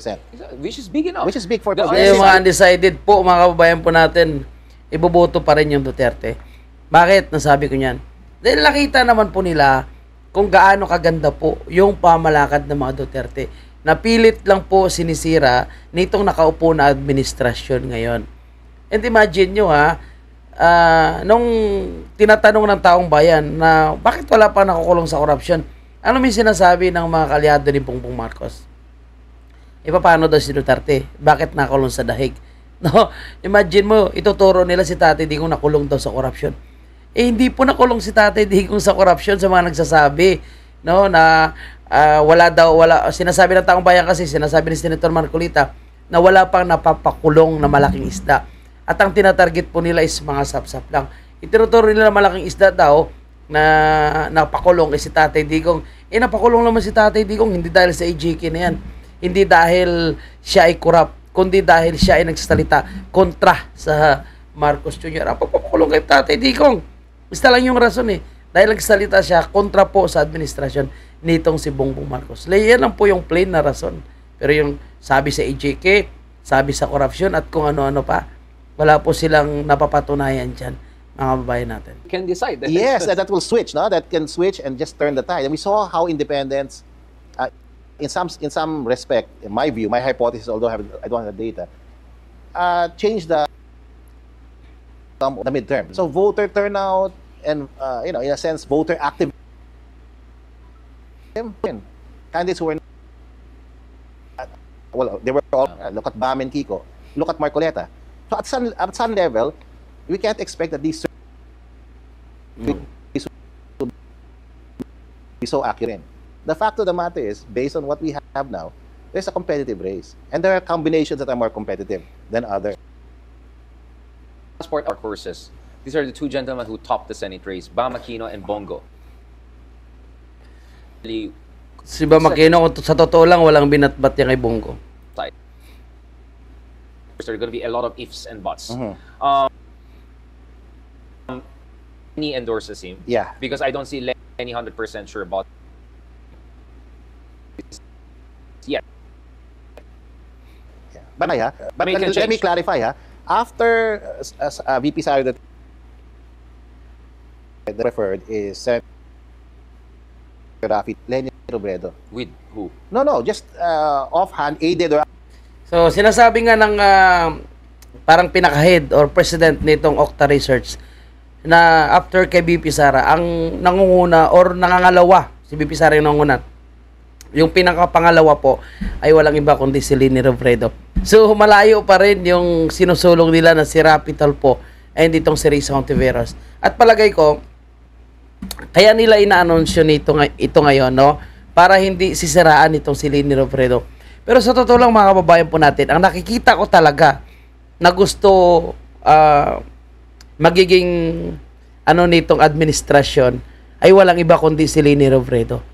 Which is big enough. Which is big for The progressive. Yung mga undecided po, mga kababayan po natin, iboboto pa rin yung Duterte. Bakit? Nasabi ko niyan. Dahil nakita naman po nila kung gaano kaganda po yung pamalakad ng mga Duterte. napilit lang po sinisira nitong nakaupo na administrasyon ngayon. And imagine nyo nung tinatanong ng taong bayan na bakit wala pa nakukulong sa korupsyon, ano may sinasabi ng mga kalyado ni Bongbong Marcos? Paano daw si Duterte? Bakit nakulong sa dahig? No, imagine mo, ituturo nila si Tatay Digong nakulong daw sa korupsyon. Hindi po nakulong si Tatay Digong sa korupsyon sa mga nagsasabi, no, na wala, sinasabi ng taong bayan kasi, sinasabi ni Senator Marcolita, na wala pang napapakulong na malaking isda. At ang tinatarget po nila is mga sapsap lang. Itinuturo nila na malaking isda daw na napakulong si Tatay Digong. Napakulong naman si Tatay Digong, hindi dahil sa AGK na yan. Hindi dahil siya ay corrupt, kundi dahil siya ay nagsasalita kontra sa Marcos Jr. Papakulong kay Tatay Digong. Basta lang yung rason Dahil nagsalita siya kontra po sa administrasyon nitong si Bongbong Marcos. Yan lang po yung plain na rason. Pero yung sabi sa AJK, sabi sa korupsyon at kung ano-ano pa, wala po silang napapatunayan dyan, mga babae natin. Can decide. Yes, that will switch, no? That can switch and just turn the tide. And we saw how independents, in some respect, in my view, my hypothesis, although I don't have the data, changed the midterm. So voter turnout and in a sense, voter activism. Candidates who were they were all look at Bam and Kiko, look at Marcoleta. So at some level, we can't expect that these would be so accurate. The fact of the matter is, based on what we have now, there's a competitive race. And there are combinations that are more competitive than others. Transport our courses. These are the two gentlemen who topped the Senate race, Bam Aquino and Bongo. Si Bam Aquino, sa totoo lang, walang binatbat yan kay Bongo. There are going to be a lot of ifs and buts. Lenny endorses him. Yeah. Because I don't see Lenny 100% sure about yet. Yeah. But let me clarify. After VP Sara that referred is Senator Rafi, Lenny Robredo. With who? No, just offhand, aided or... So, sinasabi nga ng parang pinaka-head or president nitong Okta Research na after kay VP Sara, ang nangunguna or nangangalawa, si VP Sara yung nangunguna. Yung pinaka-pangalawa po ay walang iba kundi si Lenny Robredo. So, malayo pa rin yung sinusulong nila na si Rapi Tulfo and itong si Risa Hontiveros. At palagay ko, kaya nila ina-anunsyo ito ngayon, no? Para hindi sisiraan itong si Lenny Robredo. Pero sa totoo lang mga kababayan po natin, ang nakikita ko talaga na gusto magiging nitong administrasyon ay walang iba kundi si Lenny Robredo.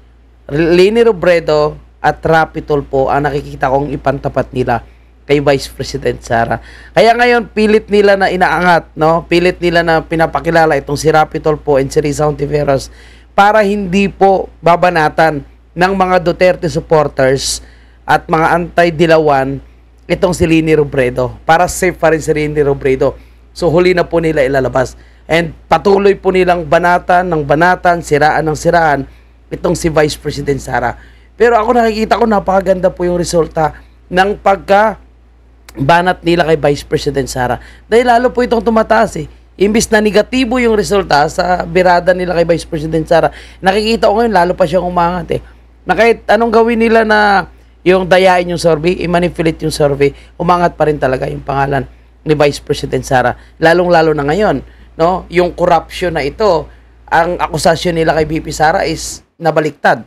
Lenny Robredo at Rapi Tulfo ang nakikita kong ipantapat nila kay Vice President Sara. Kaya ngayon pilit nila na inaangat, no? Pilit nila na pinapakilala itong si Rapi Tulfo and si Risa Hontiveros para hindi po babanatan ng mga Duterte supporters at mga anti-dilawan itong si Lenny Robredo. Para safe pa rin si Lenny Robredo. So huli na po nila ilalabas. And patuloy po nilang banatan ng banatan, siraan ng siraan itong si Vice President Sara. Pero ako nakikita ko napakaganda po yung resulta ng pagka-banat nila kay Vice President Sara. Dahil lalo po itong tumataas Imbis na negatibo yung resulta sa birada nila kay Vice President Sara, nakikita ko ngayon lalo pa siyang umangat Na kahit anong gawin nila na yung dayain yung survey, i-manipulate yung survey, umangat pa rin talaga yung pangalan ni Vice President Sara. Lalong-lalo na ngayon, no? Yung corruption na ito, ang akusasyon nila kay VP Sara is nabaliktad.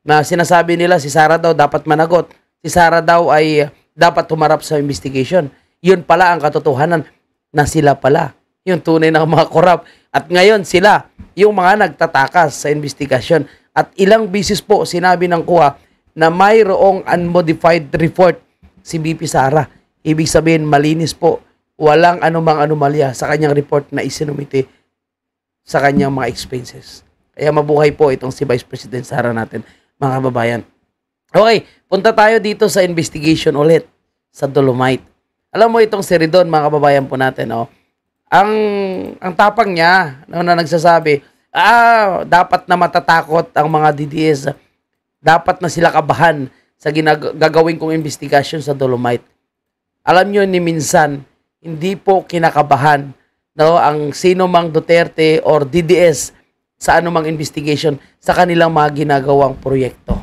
Na sinasabi nila si Sara daw dapat managot. Si Sara daw ay dapat humarap sa investigation. Yun pala ang katotohanan na sila pala yung tunay na mga korap. At ngayon sila yung mga nagtatakas sa investigasyon. At ilang bisis po sinabi ng kuha na mayroong unmodified report si VP Sara. Ibig sabihin malinis po. Walang anumang anomalya sa kanyang report na isinumite sa kanyang mga expenses. Kaya mabuhay po itong si Vice President Sara natin, mga kababayan. Okay, punta tayo dito sa investigation ulit sa Dolomite. Alam mo itong si Ridon, mga kababayan po natin, ang tapang niya na nagsasabi, dapat na matatakot ang mga DDS. Dapat na sila kabahan sa gagawin kong investigasyon sa Dolomite. Alam nyo ni minsan, hindi po kinakabahan ang sino mang Duterte or DDS sa anumang investigation sa kanilang mga ginagawang proyekto.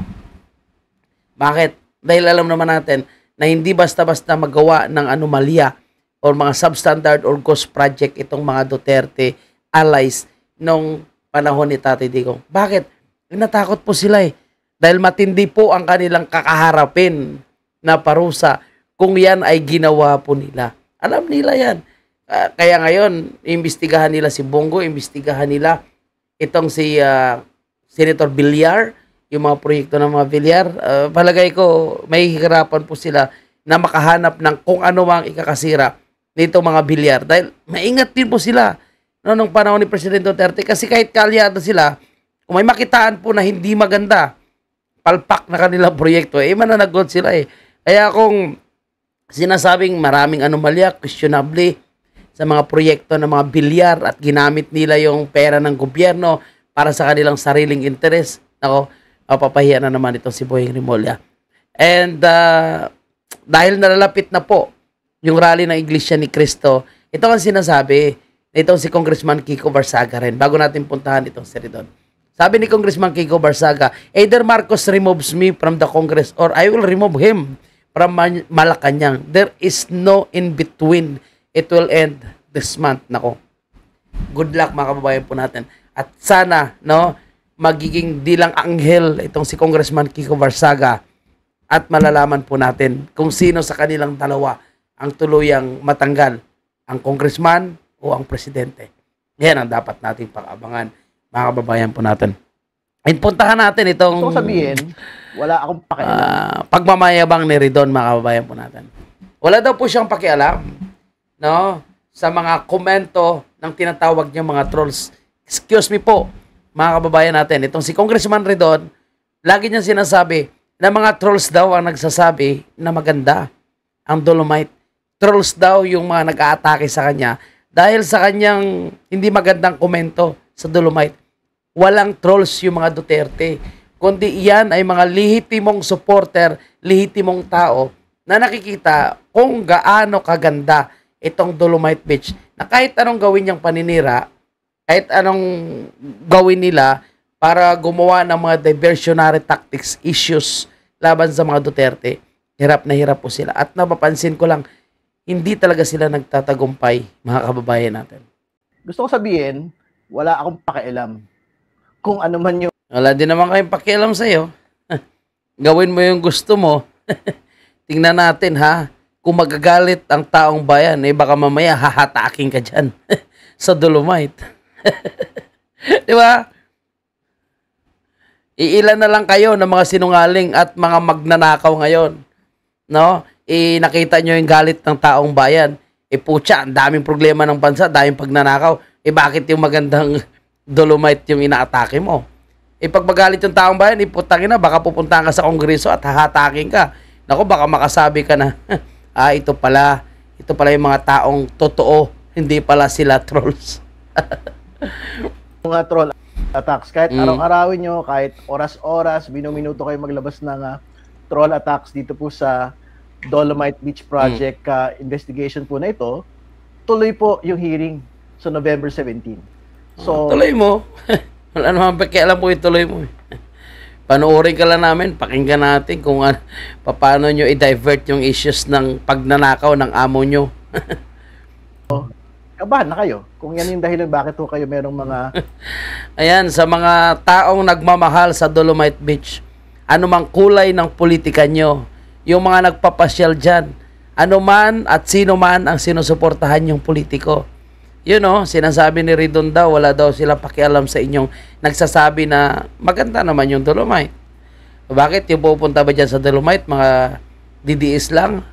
Bakit? Dahil alam naman natin na hindi basta-basta magawa ng anomalya or mga substandard or ghost project itong mga Duterte allies nung panahon ni Tatay Digong. Bakit? Natakot po sila dahil matindi po ang kanilang kakaharapin na parusa kung yan ay ginawa po nila. Alam nila yan. Kaya ngayon, imbestigahan nila si Bongo, imbestigahan nila itong si Senator Villar, yung mga proyekto ng mga Villar. Palagay ko, may hihirapan po sila na makahanap ng kung ano mang ikakasira nito mga Villar. Dahil maingat din po sila nung panahon ni Presidente Duterte kasi kahit kaalyado sila, kung may makitaan po na hindi maganda, palpak na kanilang proyekto, mananagot sila Kaya kung sinasabing maraming anomalya, questionably, sa mga proyekto ng mga Villar at ginamit nila yung pera ng gobyerno para sa kanilang sariling interes. Ako, mapapahiya na naman itong si Boyeng Rimulya. And dahil nalalapit na po yung rally ng Iglesia ni Cristo, ito ang sinasabi itong si Congressman Kiko Barsaga rin, bago natin puntahan itong si Ridon. Sabi ni Congressman Kiko Barsaga, either Marcos removes me from the Congress or I will remove him from Malacanang. There is no in between. It will end this month. Nako. Good luck mga kababayan po natin. At sana, magiging dilang anghel itong si Congressman Kiko Barsaga at malalaman po natin kung sino sa kanilang dalawa ang tuluyang matanggal, ang congressman o ang presidente. Yan ang dapat nating pag-abangan mga kababayan po natin. And puntahan natin itong sabihin, wala akong pakialam. Pagmamayabang ni Ridon mga kababayan po natin. Wala daw po siyang pakialam sa mga komento ng tinatawag niya mga trolls. Excuse me po, mga kababayan natin. Itong si Congressman Ridon, lagi niya sinasabi na mga trolls daw ang nagsasabi na maganda ang Dolomite. Trolls daw yung mga nag-aatake sa kanya dahil sa kanyang hindi magandang komento sa Dolomite. Walang trolls yung mga Duterte, kundi iyan ay mga lehitimong supporter, lehitimong tao na nakikita kung gaano kaganda itong Dolomite Beach, na kahit anong gawin niyang paninira, kahit anong gawin nila para gumawa ng mga diversionary tactics, issues laban sa mga Duterte, hirap na hirap po sila. At napapansin ko lang, hindi talaga sila nagtatagumpay, mga kababayan natin. Gusto ko sabihin, wala akong pakialam kung ano man yung... Wala din naman kayong pakialam sa'yo. Gawin mo yung gusto mo. Tingnan natin kung magagalit ang taong bayan, baka mamaya hahatakin ka dyan sa Dolomite. Di ba? Iilan na lang kayo ng mga sinungaling at mga magnanakaw ngayon. Nakita nyo yung galit ng taong bayan. Putya, ang daming problema ng bansa, daming pagnanakaw. Bakit yung magandang Dolomite yung inaatake mo? Pag magalit yung taong bayan, putangin na, baka pupuntahan ka sa Kongreso at hahatakin ka. Naku, baka makasabi ka na, ito pala yung mga taong totoo, hindi pala sila trolls. Mga troll attacks, kahit araw-arawin nyo, kahit oras-oras, minuto kayo maglabas ng troll attacks dito po sa Dolomite Beach Project investigation po na ito, tuloy po yung hearing sa November 17. So, tuloy mo. Wala naman pakialam po ituloy mo. Panoorin ka lang namin, pakinggan natin kung paano nyo i-divert yung issues ng pagnanakaw ng amo nyo. Kabahan na kayo. Kung yan yung dahilan bakit po kayo merong mga... Ayan, sa mga taong nagmamahal sa Dolomite Beach, anumang kulay ng politika nyo, yung mga nagpapasyal dyan, anuman at sino man ang sinusuportahan yung politiko. Sinasabi ni Ridon daw, wala daw sila pakialam sa inyong nagsasabi na maganda naman yung Dolomite. Bakit yung pupunta ba dyan sa Dolomite? Mga DDS lang.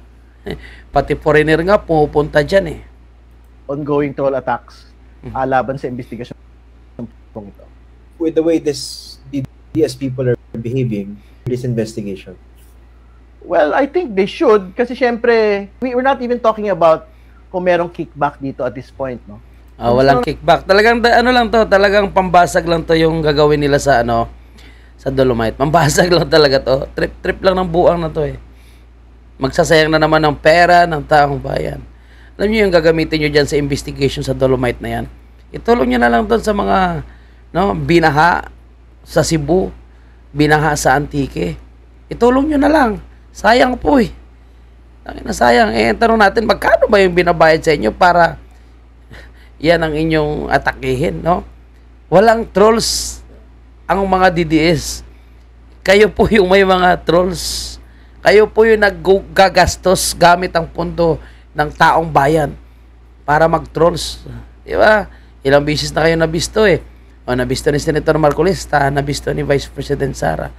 Pati foreigner nga pupunta dyan Ongoing troll attacks laban sa investigasyon ito. With the way this DDS people are behaving, this investigation? Well, I think they should kasi syempre, we're not even talking about kung merong kickback dito at this point, walang kickback. Talagang talagang pambasag lang to yung gagawin nila sa sa Dolomite. Mambasag lang talaga to. Trip lang ng buang na to eh. Magsasayang na naman ng pera ng taong bayan. Alam niyo yung gagamitin niyo dyan sa investigation sa Dolomite na yan. Itulong niyo na lang doon sa mga binaha sa Cebu, binaha sa Antique. Itulong niyo na lang. Sayang po eh. Sayang. Tanong natin, magkano ba yung binabayad sa inyo para yan ang inyong atakihin, no? Walang trolls ang mga DDS. Kayo po yung may mga trolls. Kayo po yung naggagastos gamit ang pondo ng taong bayan para mag-trolls. Di ba? Ilang bisis na kayo nabisto eh. O nabisto ni Senator Marcolista, nabisto ni Vice President Sara,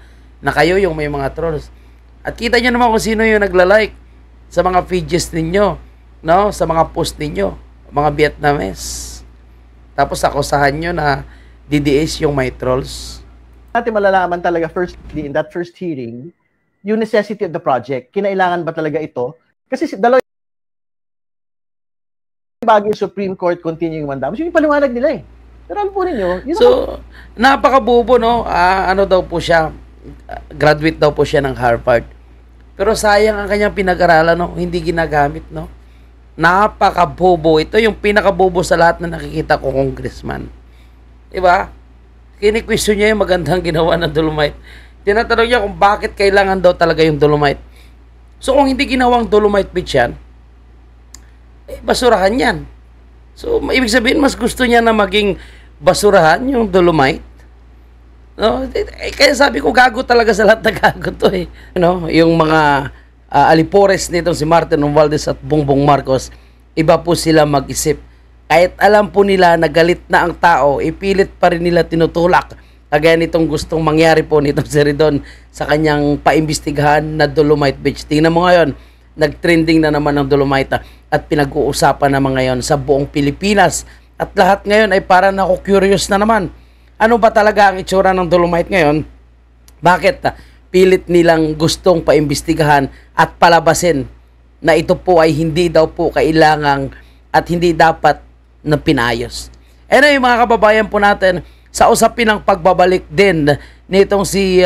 na kayo yung may mga trolls. At kita nyo naman kung sino yung nagla-like sa mga pages ninyo, no? Sa mga post ninyo, mga Vietnamese. Tapos akusahan nyo na DDS yung may trolls. Natin malalaman talaga in that first hearing, yung necessity of the project. Kinailangan ba talaga ito? Kasi dalawa bago yung Supreme Court continuing mandamus, yung paliwanag nila eh. Pero alam po ninyo, napakabubo, no? Ano daw po siya, graduate daw po siya ng Harvard. Pero sayang ang kanyang pinag-aralan, no? Hindi ginagamit, no? Napakabobo. Ito yung pinakabobo sa lahat na nakikita ko, congressman. Diba? Kini-question niya yung magandang ginawa ng Dolomite. Tinatanong niya kung bakit kailangan daw talaga yung Dolomite. So, kung hindi ginawang Dolomite Beach yan, basurahan yan. So, ibig sabihin, mas gusto niya na maging basurahan yung Dolomite. No? Kaya sabi ko, gago talaga sa lahat na gago to eh. Yung mga alipores nitong si Martin Romualdez at Bongbong Marcos, iba po sila mag-isip. Kahit alam po nila na galit na ang tao, ipilit pa rin nila tinutulak. Kagaya nitong gustong mangyari po nitong si Ridon sa kanyang paimbestigahan na Dolomite Beach. Tingnan mo ngayon, nag-trending na naman ng Dolomite at pinag-uusapan naman ngayon sa buong Pilipinas. At lahat ngayon ay parang naku-curious na naman. Ano ba talaga ang itsura ng Dolomite ngayon? Bakit pilit nilang gustong paimbestigahan at palabasin na ito po ay hindi daw po kailangang at hindi dapat na pinayos? Yung mga kababayan po natin, sa usapin ng pagbabalik din nitong si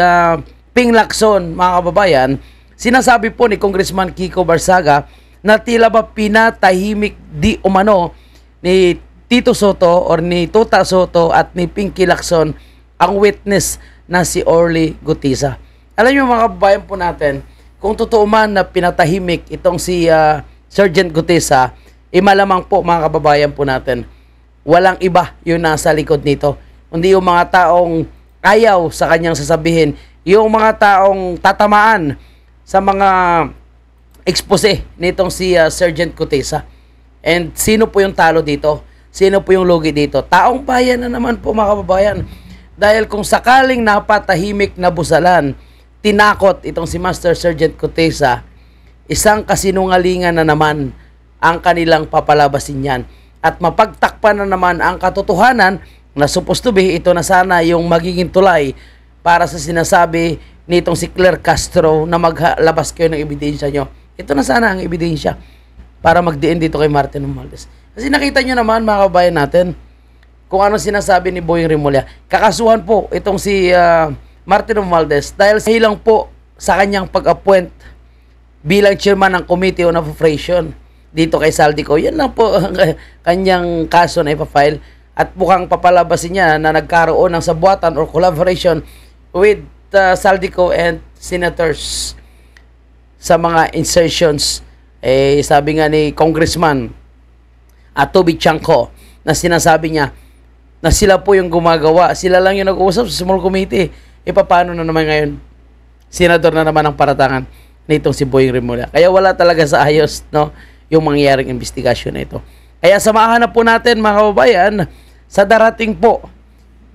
Ping Lacson, mga kababayan, sinasabi po ni Congressman Kiko Barsaga na tila ba pinatahimik di umano ni Tito Soto or ni Tuta Soto at ni Pinky Lacson ang witness na si Orly Gutisa. Alam niyo mga kababayan po natin, kung totoo man na pinatahimik itong si Sergeant Gutisa, malamang po mga kababayan po natin, walang iba yung nasa likod nito. Kundi yung mga taong ayaw sa kanyang sasabihin, yung mga taong tatamaan sa mga expose nitong si Sergeant Gutisa. And sino po yung talo dito? Sino po yung lugi dito? Taong bayan na naman po mga kababayan. Dahil kung sakaling napatahimik na busalan, tinakot itong si Master Sergeant Gutisa, isang kasinungalingan na naman ang kanilang papalabasin yan. At mapagtakpan na naman ang katotohanan na supposed to be, ito na sana yung magiging tulay para sa sinasabi nitong si Claire Castro na maglabas kayo ng ebidensya nyo. Ito na sana ang ebidensya para magdiin dito kay Martin Romualdez. Kasi nakita nyo naman mga kabayan natin kung ano sinasabi ni Boying Rimulya. Kakasuhan po itong si Martin Romualdez dahil hilang po sa kanyang pag-appoint bilang chairman ng Committee on Appropriation dito kay Saldico. Yan lang po kanyang kaso na ipafile at mukhang papalabasin niya na nagkaroon ng sabuatan or collaboration with Saldico and senators sa mga insertions. Sabi nga ni Congressman Toby Chanco na sinasabi niya na sila po yung gumagawa, sila lang yung nag-uusap sa small committee. Paano na naman ngayon? Senador na naman ang paratangan nitong si Boying Rimulya. Kaya wala talaga sa ayos, no, yung mangyaring investigasyon na ito. Kaya samahan na po natin mga kababayan sa darating po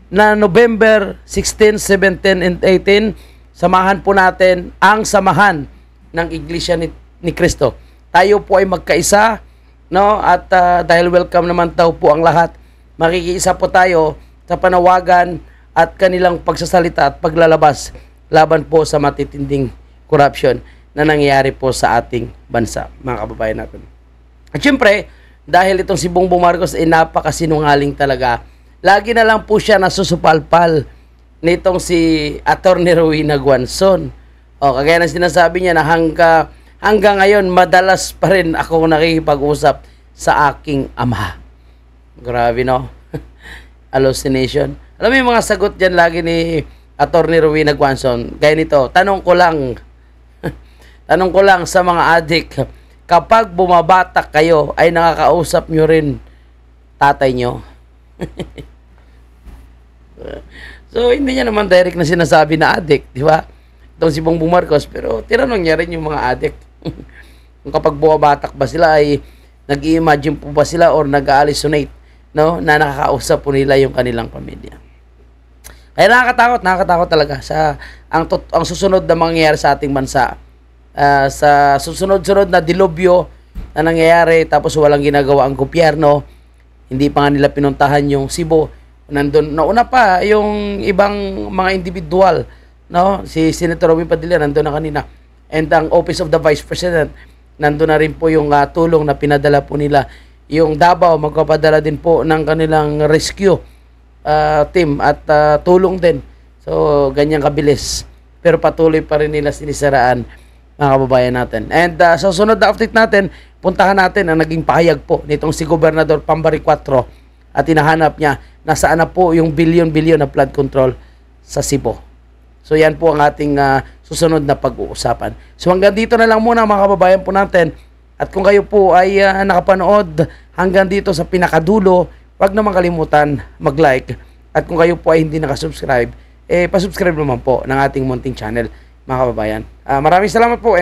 na November 16, 17, and 18, samahan po natin ang samahan ng Iglesia ni Cristo. Tayo po ay magkaisa, no? At dahil welcome naman daw po ang lahat, makikiisa po tayo sa panawagan at kanilang pagsasalita at paglalabas laban po sa matitinding corruption na nangyayari po sa ating bansa, mga kababayan natin. At syempre, dahil itong si Bongbong Marcos ay napakasinungaling talaga, lagi na lang po siya nasusupalpal nitong si Attorney Rowena Guanzon. O, kagaya ng sinasabi niya na hanggang ngayon, madalas pa rin ako nakikipag-usap sa aking ama. Grabe, no? Hallucination. Alam mo yung mga sagot dyan lagi ni Attorney Rowena Guanzon. Gaya nito, tanong ko lang sa mga adik, kapag bumabatak kayo, ay nakakausap nyo rin tatay nyo? So, hindi niya naman direct na sinasabi na adik, di ba? Itong si Bongbong Marcos, pero tinanong niya rin yung mga adik. Kung kapag bumabatak ba sila, ay nag-i-imagine po ba sila or nag-hallucinate, no? Na nakakausap po nila yung kanilang pamilya. Kaya nakakatakot talaga sa ang susunod na mangyayari sa ating bansa. Sa susunod-sunod na dilubyo na nangyayari tapos walang ginagawa ang gobyerno, hindi pa nga nila pinuntahan yung Cebu. Nandun, nauna pa yung ibang mga individual, no? Si Senator Robin Padilla nandun na kanina. And ang Office of the Vice President, nandun na rin po yung tulong na pinadala po nila. Yung Davao, magpapadala din po ng kanilang rescue team at tulong din. So, ganyan kabilis. Pero patuloy pa rin nila sinisiraan, mga kababayan natin. And sa sunod na update natin, puntahan natin ang naging pahayag po nitong si Gobernador Pambari 4 at hinahanap niya nasaan na po yung bilyon-bilyon na flood control sa Cebu. So yan po ang ating susunod na pag-uusapan. So hanggang dito na lang muna mga kababayan po natin. At kung kayo po ay nakapanood hanggang dito sa pinakadulo, huwag naman kalimutan mag-like. At kung kayo po ay hindi nakasubscribe, pasubscribe naman po ng ating munting channel, mga kababayan. Maraming salamat po.